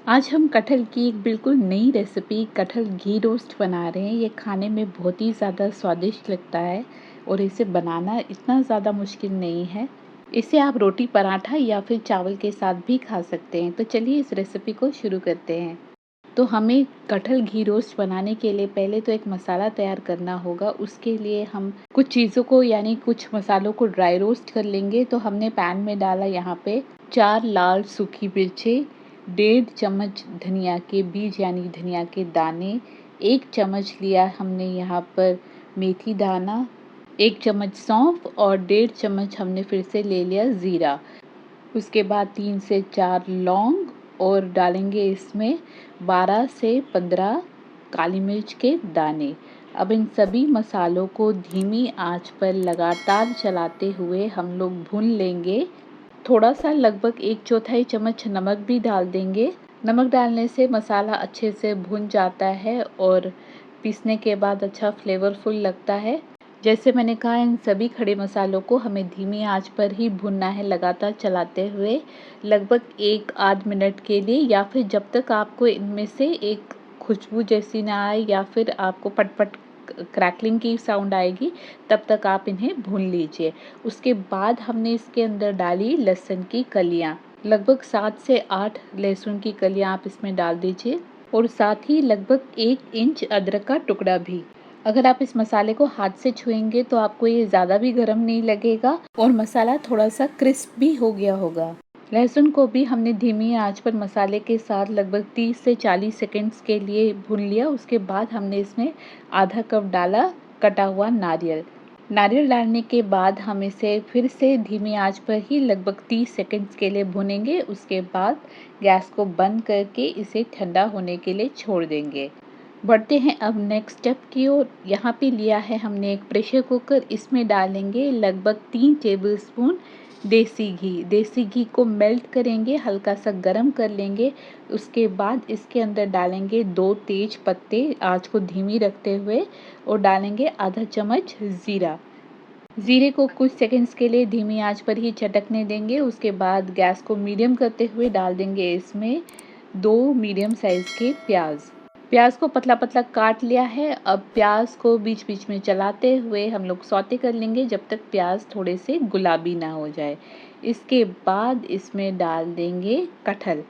आज हम कटहल की एक बिल्कुल नई रेसिपी कटहल घी रोस्ट बना रहे हैं। ये खाने में बहुत ही ज़्यादा स्वादिष्ट लगता है और इसे बनाना इतना ज़्यादा मुश्किल नहीं है। इसे आप रोटी पराठा या फिर चावल के साथ भी खा सकते हैं। तो चलिए इस रेसिपी को शुरू करते हैं। तो हमें कटहल घी रोस्ट बनाने के लिए पहले तो एक मसाला तैयार करना होगा। उसके लिए हम कुछ चीज़ों को यानी कुछ मसालों को ड्राई रोस्ट कर लेंगे। तो हमने पैन में डाला यहाँ पे 4 लाल सूखी मिर्चें, 1.5 चम्मच धनिया के बीज यानी धनिया के दाने, 1 चम्मच लिया हमने यहाँ पर मेथी दाना, 1 चम्मच सौंफ और 1.5 चम्मच हमने फिर से ले लिया ज़ीरा। उसके बाद 3 से 4 लौंग और डालेंगे इसमें 12 से 15 काली मिर्च के दाने। अब इन सभी मसालों को धीमी आंच पर लगातार चलाते हुए हम लोग भून लेंगे। थोड़ा सा लगभग 1/4 चम्मच नमक भी डाल देंगे। नमक डालने से मसाला अच्छे से भुन जाता है और पीसने के बाद अच्छा फ्लेवरफुल लगता है। जैसे मैंने कहा, इन सभी खड़े मसालों को हमें धीमी आंच पर ही भुनना है, लगातार चलाते हुए लगभग 1 आध मिनट के लिए, या फिर जब तक आपको इनमें से एक खुशबू जैसी ना आए या फिर आपको पट-पट क्रैकलिंग की साउंड आएगी, तब तक आप इन्हें भून लीजिए। उसके बाद हमने इसके अंदर डाली लहसुन की कलियां। लगभग 7 से 8 लहसुन की कलियां आप इसमें डाल दीजिए और साथ ही लगभग 1 इंच अदरक का टुकड़ा भी। अगर आप इस मसाले को हाथ से छुएंगे तो आपको ये ज़्यादा भी गर्म नहीं लगेगा और मसाला थोड़ा सा क्रिस्प भी हो गया होगा। लहसुन को भी हमने धीमी आंच पर मसाले के साथ लगभग 30 से 40 सेकंड्स के लिए भून लिया। उसके बाद हमने इसमें आधा कप डाला कटा हुआ नारियल। नारियल डालने के बाद हम इसे फिर से धीमी आंच पर ही लगभग 30 सेकंड्स के लिए भूनेंगे। उसके बाद गैस को बंद करके इसे ठंडा होने के लिए छोड़ देंगे। बढ़ते हैं अब नेक्स्ट स्टेप की ओर। यहाँ पे लिया है हमने एक प्रेशर कुकर। इसमें डालेंगे लगभग 3 टेबलस्पून देसी घी। देसी घी को मेल्ट करेंगे, हल्का सा गरम कर लेंगे। उसके बाद इसके अंदर डालेंगे 2 तेज पत्ते, आंच को धीमी रखते हुए, और डालेंगे आधा चम्मच ज़ीरा। ज़ीरे को कुछ सेकंड्स के लिए धीमी आंच पर ही चटकने देंगे। उसके बाद गैस को मीडियम करते हुए डाल देंगे इसमें 2 मीडियम साइज़ के प्याज। प्याज को पतला पतला काट लिया है। अब प्याज को बीच बीच में चलाते हुए हम लोग सौते कर लेंगे जब तक प्याज थोड़े से गुलाबी ना हो जाए। इसके बाद इसमें डाल देंगे कटहल।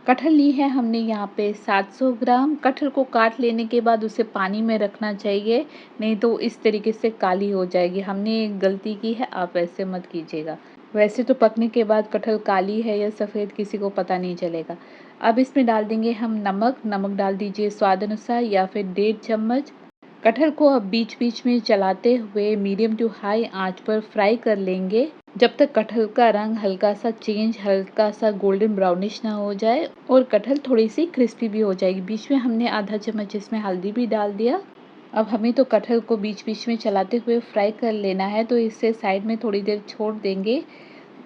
कटहल ली है हमने यहाँ पे 700 ग्राम। कटहल को काट लेने के बाद उसे पानी में रखना चाहिए, नहीं तो इस तरीके से काली हो जाएगी। हमने एक गलती की है, आप ऐसे मत कीजिएगा। वैसे तो पकने के बाद कटहल काली है या सफ़ेद किसी को पता नहीं चलेगा। अब इसमें डाल देंगे हम नमक। नमक डाल दीजिए स्वाद अनुसार या फिर 1.5 चम्मच। कटहल को अब बीच बीच में चलाते हुए मीडियम टू हाई आंच पर फ्राई कर लेंगे जब तक कटहल का रंग हल्का सा चेंज, हल्का सा गोल्डन ब्राउनिश ना हो जाए और कटहल थोड़ी सी क्रिस्पी भी हो जाएगी। बीच में हमने आधा चम्मच इसमें हल्दी भी डाल दिया। अब हमें तो कटहल को बीच बीच में चलाते हुए फ्राई कर लेना है, तो इसे साइड में थोड़ी देर छोड़ देंगे।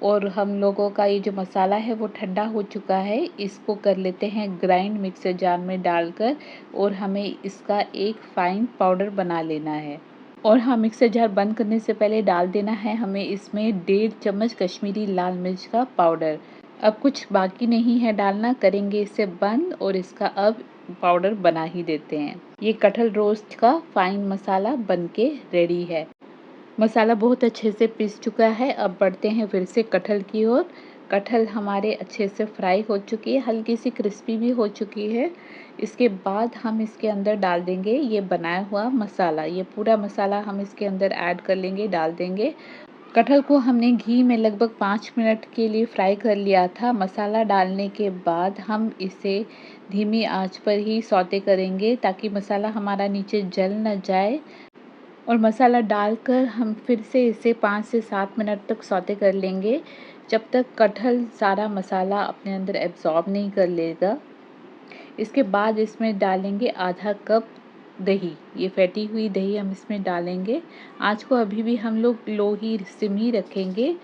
और हम लोगों का ये जो मसाला है वो ठंडा हो चुका है। इसको कर लेते हैं ग्राइंड मिक्सर जार में डालकर, और हमें इसका एक फाइन पाउडर बना लेना है। और हाँ, मिक्सर जार बंद करने से पहले डाल देना है हमें इसमें 1.5 चम्मच कश्मीरी लाल मिर्च का पाउडर। अब कुछ बाकी नहीं है डालना, करेंगे इसे बंद और इसका अब पाउडर बना ही देते हैं। ये कटहल रोस्ट का फाइन मसाला बनके रेडी है। मसाला बहुत अच्छे से पिस चुका है। अब बढ़ते हैं फिर से कटहल की ओर। कटहल हमारे अच्छे से फ्राई हो चुकी है, हल्की सी क्रिस्पी भी हो चुकी है। इसके बाद हम इसके अंदर डाल देंगे ये बनाया हुआ मसाला। ये पूरा मसाला हम इसके अंदर ऐड कर लेंगे, डाल देंगे। कटहल को हमने घी में लगभग 5 मिनट के लिए फ्राई कर लिया था। मसाला डालने के बाद हम इसे धीमी आंच पर ही सौते करेंगे ताकि मसाला हमारा नीचे जल न जाए। और मसाला डालकर हम फिर से इसे 5 से 7 मिनट तक सौते कर लेंगे जब तक कटहल सारा मसाला अपने अंदर एब्जॉर्ब नहीं कर लेगा। इसके बाद इसमें डालेंगे आधा कप दही। ये फैटी हुई दही हम इसमें डालेंगे। आँच को अभी भी हम लोग लो ही सिम ही रखेंगे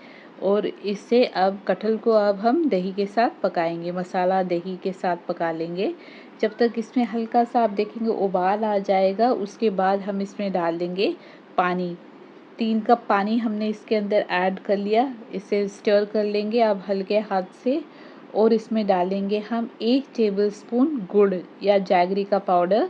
और इससे अब कटहल को अब हम दही के साथ पकाएंगे, मसाला दही के साथ पका लेंगे जब तक इसमें हल्का सा आप देखेंगे उबाल आ जाएगा। उसके बाद हम इसमें डाल देंगे पानी। 3 कप पानी हमने इसके अंदर ऐड कर लिया। इसे स्टर कर लेंगे अब हल्के हाथ से और इसमें डालेंगे हम 1 टेबलस्पून गुड़ या जैगरी का पाउडर।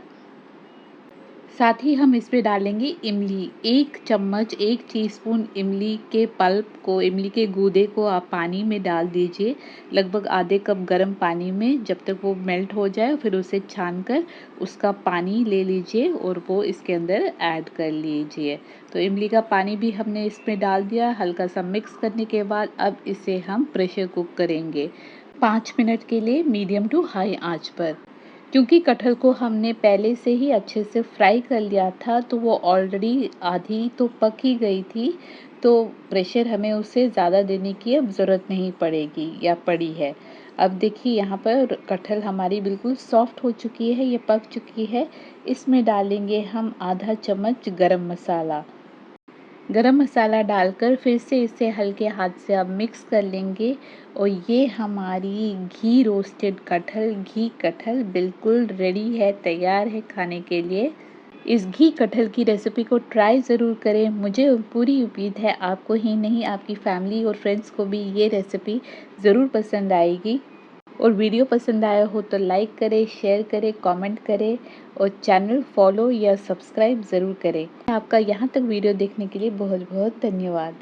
साथ ही हम इसमें डालेंगे इमली, 1 चम्मच 1 टीस्पून इमली के पल्प को, इमली के गूदे को आप पानी में डाल दीजिए, लगभग आधे कप गर्म पानी में, जब तक वो मेल्ट हो जाए फिर उसे छानकर उसका पानी ले लीजिए और वो इसके अंदर ऐड कर लीजिए। तो इमली का पानी भी हमने इसमें डाल दिया। हल्का सा मिक्स करने के बाद अब इसे हम प्रेशर कुक करेंगे 5 मिनट के लिए मीडियम टू हाई आंच पर। क्योंकि कटहल को हमने पहले से ही अच्छे से फ्राई कर लिया था, तो वो ऑलरेडी आधी तो पक ही गई थी, तो प्रेशर हमें उसे ज़्यादा देने की अब ज़रूरत नहीं पड़ेगी या पड़ी है। अब देखिए यहाँ पर कटहल हमारी बिल्कुल सॉफ्ट हो चुकी है, ये पक चुकी है। इसमें डालेंगे हम आधा चम्मच गरम मसाला। गरम मसाला डालकर फिर से इसे हल्के हाथ से अब मिक्स कर लेंगे और ये हमारी घी रोस्टेड कटहल, घी कटहल बिल्कुल रेडी है, तैयार है खाने के लिए। इस घी कटहल की रेसिपी को ट्राई ज़रूर करें। मुझे पूरी उम्मीद है आपको ही नहीं, आपकी फैमिली और फ्रेंड्स को भी ये रेसिपी ज़रूर पसंद आएगी। और वीडियो पसंद आया हो तो लाइक करें, शेयर करें, कमेंट करें और चैनल फॉलो या सब्सक्राइब ज़रूर करें। आपका यहाँ तक वीडियो देखने के लिए बहुत बहुत धन्यवाद।